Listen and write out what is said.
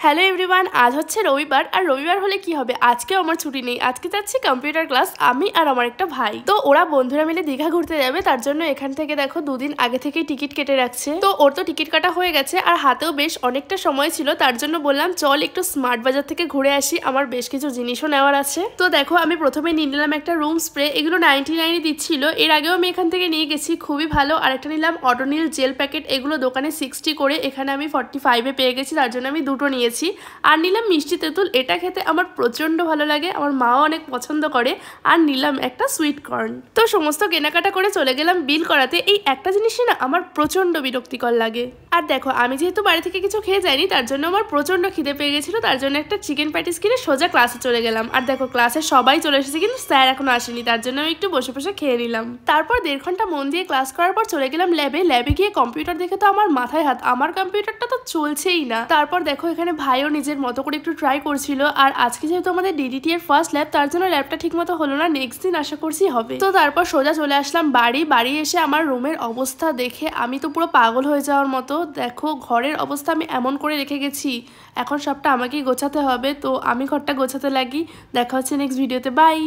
Hello everyone, আজ হচ্ছে রবিবার। আর রবিবার হলে কি হবে, আজকেও আমার ছুটি নেই। আজকে যাচ্ছি কম্পিউটার ক্লাস, আমি আর আমার একটা ভাই। তো ওরা বন্ধুরা মিলে দীঘা ঘুরতে যাবে, তার জন্য এখান থেকে দেখো দুদিন আগে থেকে টিকিট কেটে রাখছে। তো ওর তো টিকিট কাটা হয়ে গেছে আর হাতেও বেশ অনেকটা সময় ছিল, তার জন্য বললাম চল একটু স্মার্ট বাজার থেকে ঘুরে আসি, আমার বেশ কিছু জিনিসও নেওয়ার আছে। তো দেখো আমি প্রথমে নিয়ে নিলাম একটা রুম স্প্রে, এগুলো 99 দিচ্ছিল। এর আগেও আমি এখান থেকে নিয়ে গেছি, খুবই ভালো। আর একটা নিলাম অডোনিল জেল প্যাকেট, এগুলো দোকানে 60 করে, এখানে আমি 45-এ পেয়ে গেছি, তার জন্য আমি দুটো নিয়েছি। আর নিলাম মিষ্টি তেঁতুল, এটা খেতে আমার প্রচন্ড ভালো লাগে, আমার মাও অনেক পছন্দ করে। আর নিলাম একটা সুইট কর্ন। তো সমস্ত কেনাকাটা করে চলে গেলাম বিল করাতে। এই একটা জিনিসই না আমার প্রচন্ড বিরক্তিকর লাগে। আর দেখো আমি যেহেতু বাড়ি থেকে কিছু খেয়ে যাইনি, তার জন্য আমার প্রচন্ড খিদে পেয়ে গেছিল, তার জন্য একটা চিকেন প্যাটিস কিনে সোজা ক্লাসে চলে গেলাম। আর দেখো ক্লাসে সবাই চলে এসেছে, কিন্তু স্যার এখনো আসেনি, তার জন্য আমি একটু বসে বসে খেয়ে নিলাম। তারপর 1.5 ঘন্টা মন দিয়ে ক্লাস করার পর চলে গেলাম ল্যাবে গিয়ে কম্পিউটার দেখে তো আমার মাথায় হাত, আমার কম্পিউটারটা তো চলছেই না। তারপর দেখো এখানে ভাইও নিজের মতো করে একটু ট্রাই করছিল। আর আজকে যেহেতু আমাদের ডিডিটি এর ফার্স্ট ল্যাব, তার জন্য ল্যাবটা ঠিক মতো হলো না, নেক্সট দিন আশা করছি হবে। তো তারপর সোজা চলে আসলাম বাড়ি এসে আমার রুমের অবস্থা দেখে আমি তো পুরো পাগল হয়ে যাওয়ার মতো। দেখো ঘরের অবস্থা আমি এমন করে রেখে গেছি, এখন সবটা আমাকেই গোছাতে হবে। তো আমি ঘরটা গোছাতে লাগি। দেখা হচ্ছে নেক্সট ভিডিওতে, বাই।